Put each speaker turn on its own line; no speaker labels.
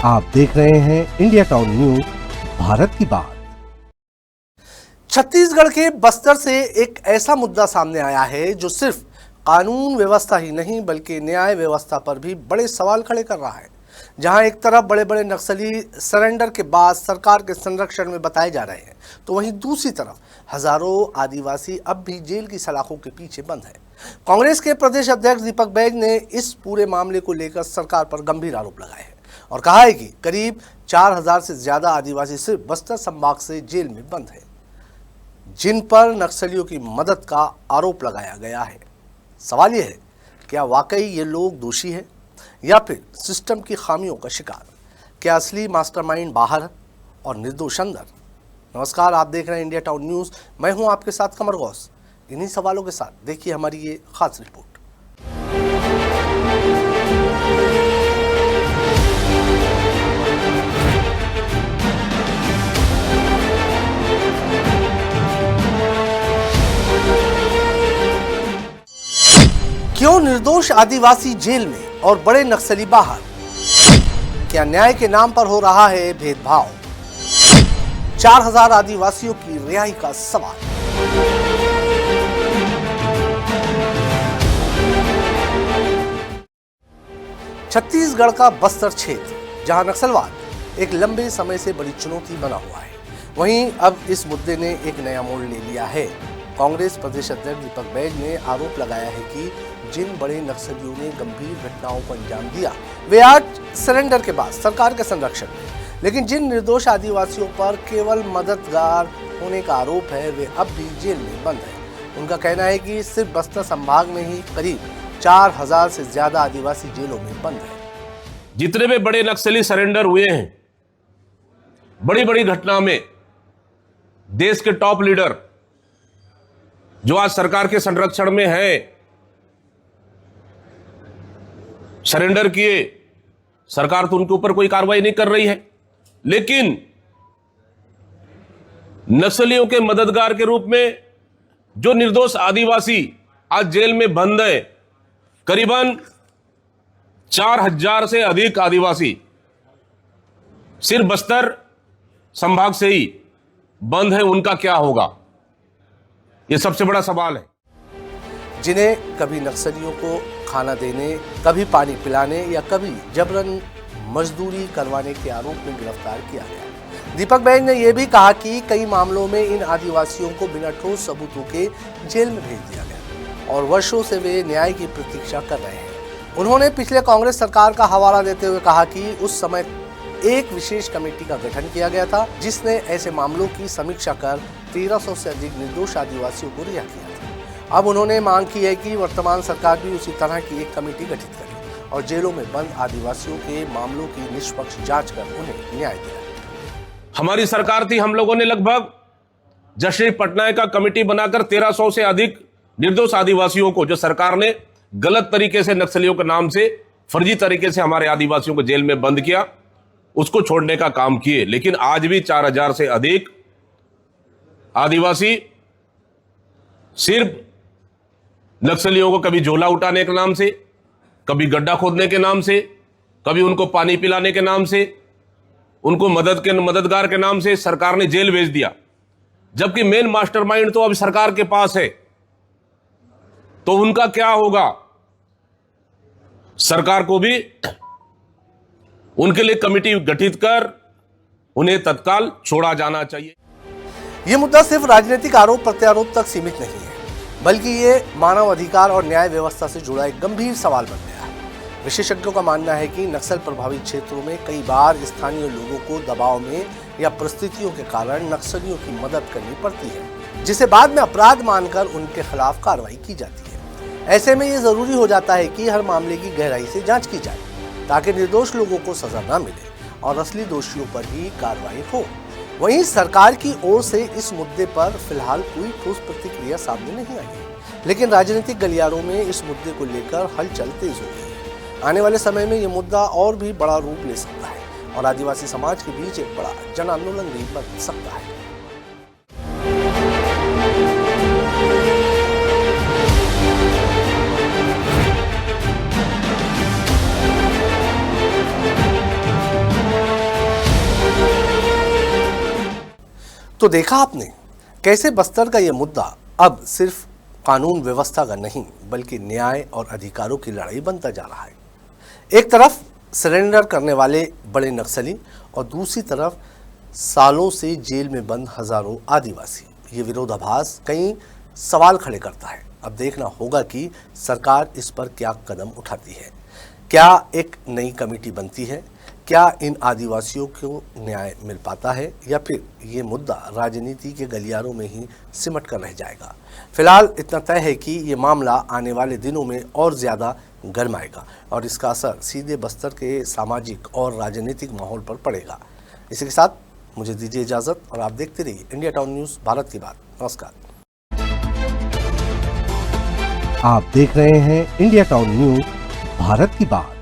आप देख रहे हैं इंडिया टाउन न्यूज, भारत की बात।
छत्तीसगढ़ के बस्तर से एक ऐसा मुद्दा सामने आया है जो सिर्फ कानून व्यवस्था ही नहीं बल्कि न्याय व्यवस्था पर भी बड़े सवाल खड़े कर रहा है। जहां एक तरफ बड़े बड़े नक्सली सरेंडर के बाद सरकार के संरक्षण में बताए जा रहे हैं, तो वहीं दूसरी तरफ हजारों आदिवासी अब भी जेल की सलाखों के पीछे बंद हैं। कांग्रेस के प्रदेश अध्यक्ष दीपक बैज ने इस पूरे मामले को लेकर सरकार पर गंभीर आरोप लगाए हैं और कहा है कि करीब 4000 से ज्यादा आदिवासी सिर्फ बस्तर संभाग से जेल में बंद हैं, जिन पर नक्सलियों की मदद का आरोप लगाया गया है। सवाल यह है, क्या वाकई ये लोग दोषी हैं या फिर सिस्टम की खामियों का शिकार? क्या असली मास्टरमाइंड बाहर है और निर्दोष अंदर? नमस्कार, आप देख रहे हैं इंडिया टाउन न्यूज़। मैं हूं आपके साथ कमर गौस। इन्हीं सवालों के साथ देखिए हमारी ये खास रिपोर्ट। क्यों निर्दोष आदिवासी जेल में और बड़े नक्सली बाहर? क्या न्याय के नाम पर हो रहा है भेदभाव? 4000 आदिवासियों की रिहाई का सवाल। छत्तीसगढ़ का बस्तर क्षेत्र, जहां नक्सलवाद एक लंबे समय से बड़ी चुनौती बना हुआ है, वहीं अब इस मुद्दे ने एक नया मोड़ ले लिया है। कांग्रेस प्रदेश अध्यक्ष दीपक बैज ने आरोप लगाया है कि जिन बड़े नक्सलियों ने गंभीर घटनाओं को अंजाम दिया, वे आज सरेंडर के बाद सरकार के संरक्षण में, लेकिन जिन निर्दोष आदिवासियों पर केवल मददगार होने का आरोप है, वे अब भी जेल में बंद हैं। उनका कहना है कि सिर्फ बस्तर संभाग में ही करीब 4000 से ज्यादा आदिवासी जेलों में बंद हैं।
जितने भी बड़े नक्सली सरेंडर हुए हैं, बड़ी बड़ी घटना में देश के टॉप लीडर जो आज सरकार के संरक्षण में है, सरेंडर किए, सरकार तो उनके ऊपर कोई कार्रवाई नहीं कर रही है, लेकिन नक्सलियों के मददगार के रूप में जो निर्दोष आदिवासी आज जेल में बंद है, करीबन 4000 से अधिक आदिवासी सिर्फ बस्तर संभाग से ही बंद है। उनका क्या होगा, यह सबसे बड़ा सवाल है।
जिन्हें कभी नक्सलियों को खाना देने, कभी पानी पिलाने या कभी जबरन मजदूरी करवाने के आरोप में गिरफ्तार किया गया। दीपक बैज ने यह भी कहा कि कई मामलों में इन आदिवासियों को बिना ठोस सबूतों के जेल में भेज दिया गया और वर्षों से वे न्याय की प्रतीक्षा कर रहे हैं। उन्होंने पिछले कांग्रेस सरकार का हवाला देते हुए कहा कि उस समय एक विशेष कमेटी का गठन किया गया था, जिसने ऐसे मामलों की समीक्षा कर 1300 से अधिक निर्दोष आदिवासियों को रिहा किया था। अब उन्होंने मांग की है कि वर्तमान सरकार भी उसी तरह की एक कमेटी गठित करे और जेलों में बंद आदिवासियों के मामलों की निष्पक्ष जांच कर उन्हें न्याय दिलाए।
हमारी सरकार थी, हम लोगों ने लगभग जस्टिस पटनायक का कमेटी बनाकर 1300 से अधिक निर्दोष आदिवासियों को, जो सरकार ने गलत तरीके से नक्सलियों के नाम से फर्जी तरीके से हमारे आदिवासियों को जेल में बंद किया, उसको छोड़ने का काम किए। लेकिन आज भी 4000 से अधिक आदिवासी सिर्फ नक्सलियों को कभी झोला उठाने के नाम से, कभी गड्ढा खोदने के नाम से, कभी उनको पानी पिलाने के नाम से, उनको मददगार के नाम से सरकार ने जेल भेज दिया। जबकि मेन मास्टरमाइंड तो अब सरकार के पास है, तो उनका क्या होगा? सरकार को भी उनके लिए कमेटी गठित कर उन्हें तत्काल छोड़ा जाना चाहिए।
यह मुद्दा सिर्फ राजनीतिक आरोप प्रत्यारोप तक सीमित नहीं है, बल्कि ये मानव अधिकार और न्याय व्यवस्था से जुड़ा एक गंभीर सवाल बन गया है। विशेषज्ञों का मानना है कि नक्सल प्रभावित क्षेत्रों में कई बार स्थानीय लोगों को दबाव में या परिस्थितियों के कारण नक्सलियों की मदद करनी पड़ती है, जिसे बाद में अपराध मानकर उनके खिलाफ कार्रवाई की जाती है। ऐसे में ये जरूरी हो जाता है कि हर मामले की गहराई से जांच की जाए, ताकि निर्दोष लोगों को सजा न मिले और असली दोषियों पर ही कार्रवाई हो। वहीं सरकार की ओर से इस मुद्दे पर फिलहाल कोई ठोस प्रतिक्रिया सामने नहीं आई है, लेकिन राजनीतिक गलियारों में इस मुद्दे को लेकर हलचल तेज हो गई है। आने वाले समय में ये मुद्दा और भी बड़ा रूप ले सकता है और आदिवासी समाज के बीच एक बड़ा जन आंदोलन भी बन सकता है। तो देखा आपने कैसे बस्तर का ये मुद्दा अब सिर्फ कानून व्यवस्था का नहीं बल्कि न्याय और अधिकारों की लड़ाई बनता जा रहा है। एक तरफ सरेंडर करने वाले बड़े नक्सली और दूसरी तरफ सालों से जेल में बंद हजारों आदिवासी। ये विरोधाभास कई सवाल खड़े करता है। अब देखना होगा कि सरकार इस पर क्या कदम उठाती है। क्या एक नई कमेटी बनती है? क्या इन आदिवासियों को न्याय मिल पाता है या फिर ये मुद्दा राजनीति के गलियारों में ही सिमट कर रह जाएगा? फिलहाल इतना तय है कि ये मामला आने वाले दिनों में और ज़्यादा गरमाएगा और इसका असर सीधे बस्तर के सामाजिक और राजनीतिक माहौल पर पड़ेगा। इसी के साथ मुझे दीजिए इजाज़त और आप देखते रहिए इंडिया टाउन न्यूज़, भारत की बात। नमस्कार।
आप देख रहे हैं इंडिया टाउन न्यूज, भारत की बात।